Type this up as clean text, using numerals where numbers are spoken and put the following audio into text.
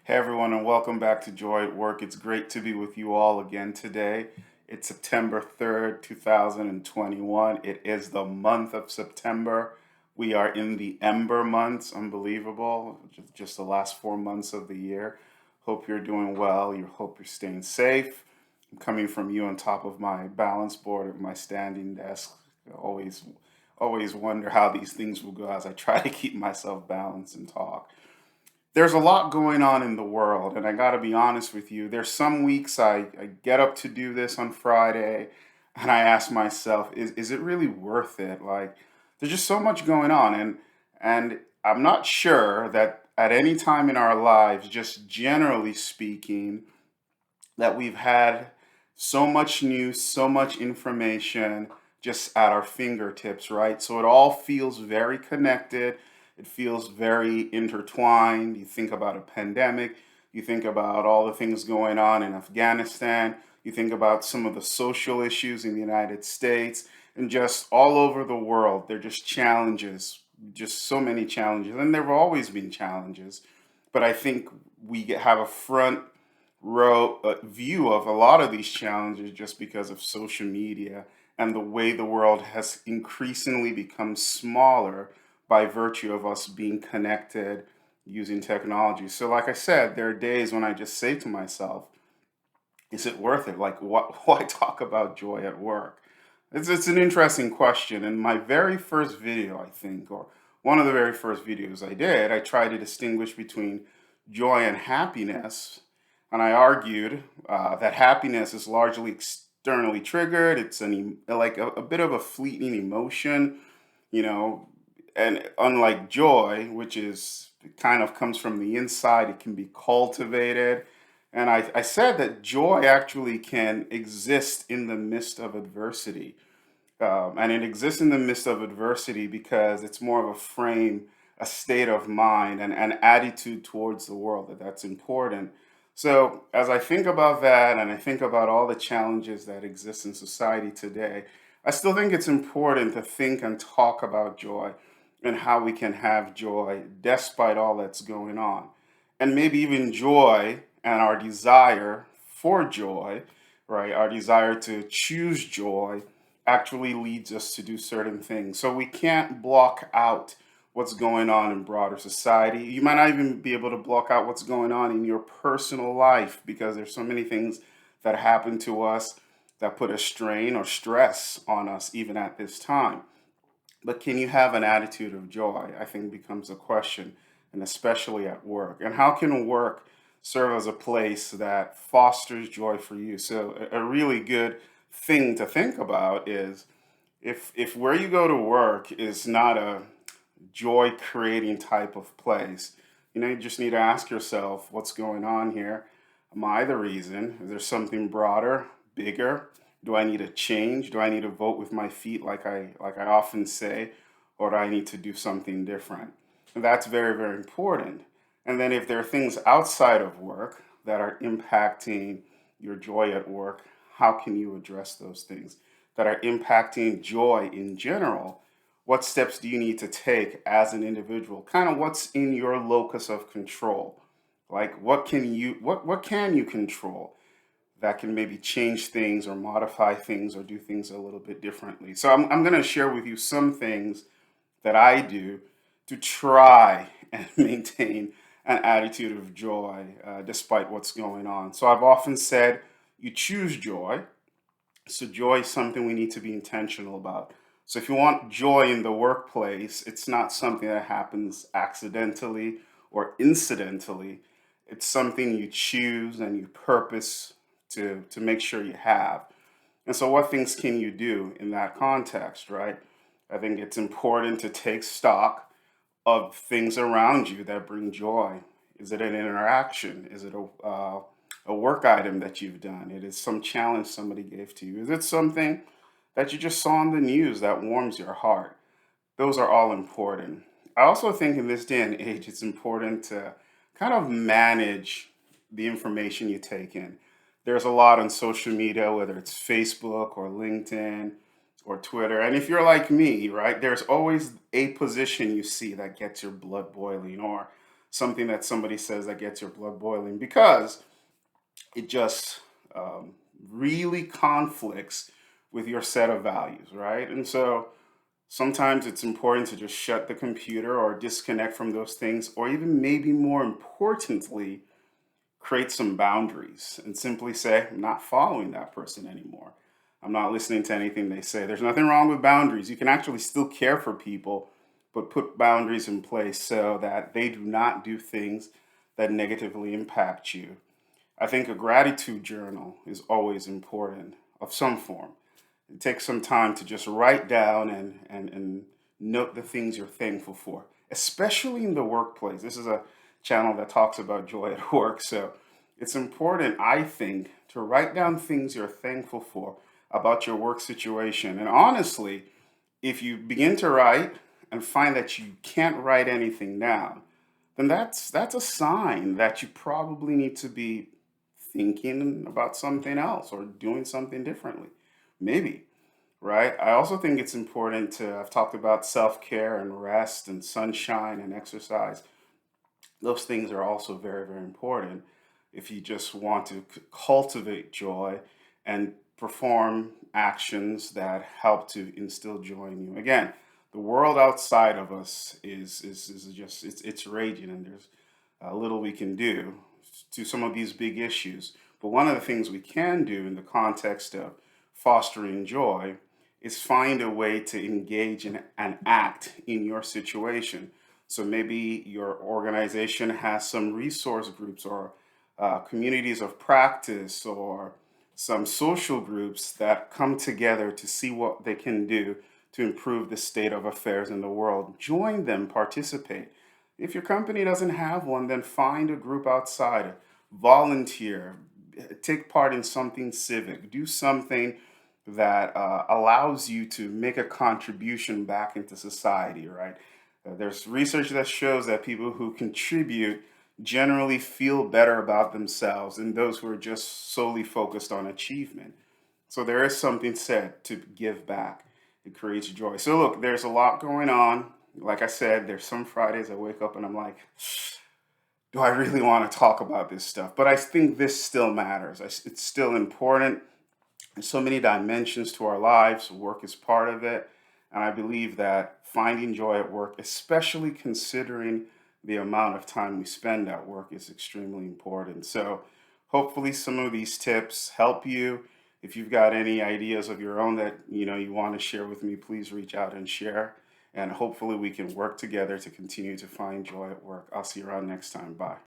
Hey everyone, and welcome back to Joy at Work. It's great to be with you all again today. It's September 3rd, 2021. It is the month of September. We are in the Ember months, unbelievable. Just the last 4 months of the year. Hope you're doing well. Hope you're staying safe. I'm coming from you on top of my balance board of my standing desk. Always, always wonder how these things will go as I try to keep myself balanced and talk. There's a lot going on in the world, and I got to be honest with you. There's some weeks I get up to do this on Friday, and I ask myself, is it really worth it? Like, there's just so much going on, and I'm not sure that at any time in our lives, just generally speaking, that we've had so much news, so much information just at our fingertips, right? So it all feels very connected. It feels very intertwined. You think about a pandemic, you think about all the things going on in Afghanistan, you think about some of the social issues in the United States, and just all over the world. They're just challenges, just so many challenges. And there have always been challenges. But I think have a front row view of a lot of these challenges just because of social media and the way the world has increasingly become smaller by virtue of us being connected using technology. So, like I said, there are days when I just say to myself, is it worth it? Like, why talk about joy at work? It's an interesting question. In my very first video, I think, or one of the very first videos I did, I tried to distinguish between joy and happiness. And I argued that happiness is largely externally triggered. It's like a bit of a fleeting emotion, you know, and unlike joy, which is it kind of comes from the inside, it can be cultivated. And I said that joy actually can exist in the midst of adversity. And it exists in the midst of adversity because it's more of a frame, a state of mind, and an attitude towards the world that's important. So, as I think about that and I think about all the challenges that exist in society today, I still think it's important to think and talk about joy and how we can have joy despite all that's going on. And maybe even joy and our desire for joy, right? Our desire to choose joy actually leads us to do certain things. So we can't block out what's going on in broader society. You might not even be able to block out what's going on in your personal life because there's so many things that happen to us that put a strain or stress on us even at this time. But can you have an attitude of joy? I think becomes a question, and especially at work. And how can work serve as a place that fosters joy for you? So a really good thing to think about is if where you go to work is not a joy creating type of place, you just need to ask yourself what's going on here. Am I the reason? Is there something broader, bigger? Do I need a change? Do I need to vote with my feet like I often say, or do I need to do something different? And that's very, very important. And then if there are things outside of work that are impacting your joy at work, how can you address those things that are impacting joy in general? What steps do you need to take as an individual? Kind of what's in your locus of control? Like what can you control that can maybe change things or modify things or do things a little bit differently? So I'm going to share with you some things that I do to try and maintain an attitude of joy despite what's going on. So I've often said you choose joy. So joy is something we need to be intentional about. So if you want joy in the workplace, it's not something that happens accidentally or incidentally. It's something you choose and you purpose to make sure you have. And so what things can you do in that context, right? I think it's important to take stock of things around you that bring joy. Is it an interaction? Is it a work item that you've done? It is some challenge somebody gave to you. Is it something that you just saw on the news that warms your heart? Those are all important. I also think in this day and age, it's important to kind of manage the information you take in. There's a lot on social media, whether it's Facebook or LinkedIn or Twitter. And if you're like me, right, there's always a position you see that gets your blood boiling, or something that somebody says that gets your blood boiling because it just really conflicts with your set of values, right? And so sometimes it's important to just shut the computer or disconnect from those things, or even maybe more importantly, create some boundaries and simply say, I'm not following that person anymore. I'm not listening to anything they say. There's nothing wrong with boundaries. You can actually still care for people, but put boundaries in place so that they do not do things that negatively impact you. I think a gratitude journal is always important of some form. It takes some time to just write down and note the things you're thankful for, especially in the workplace. This is a channel that talks about joy at work. So it's important, I think, to write down things you're thankful for about your work situation. And honestly, if you begin to write and find that you can't write anything down, then that's a sign that you probably need to be thinking about something else or doing something differently. Maybe, right? I also think it's important to, I've talked about self care and rest and sunshine and exercise. Those things are also very, very important if you just want to cultivate joy and perform actions that help to instill joy in you. Again, the world outside of us is just it's raging, and there's little we can do to some of these big issues. But one of the things we can do in the context of fostering joy is find a way to engage in and act in your situation. So maybe your organization has some resource groups or communities of practice or some social groups that come together to see what they can do to improve the state of affairs in the world. Join them, participate. If your company doesn't have one, then find a group outside, volunteer, take part in something civic, do something that allows you to make a contribution back into society, right? There's research that shows that people who contribute generally feel better about themselves than those who are just solely focused on achievement. So there is something said to give back. It creates joy. So look, there's a lot going on. Like I said, there's some Fridays I wake up and I'm like, do I really want to talk about this stuff? But I think this still matters. It's still important. There's so many dimensions to our lives. Work is part of it. And I believe that finding joy at work, especially considering the amount of time we spend at work, is extremely important. So hopefully some of these tips help you. If you've got any ideas of your own that you want to share with me, please reach out and share. And hopefully we can work together to continue to find joy at work. I'll see you around next time. Bye.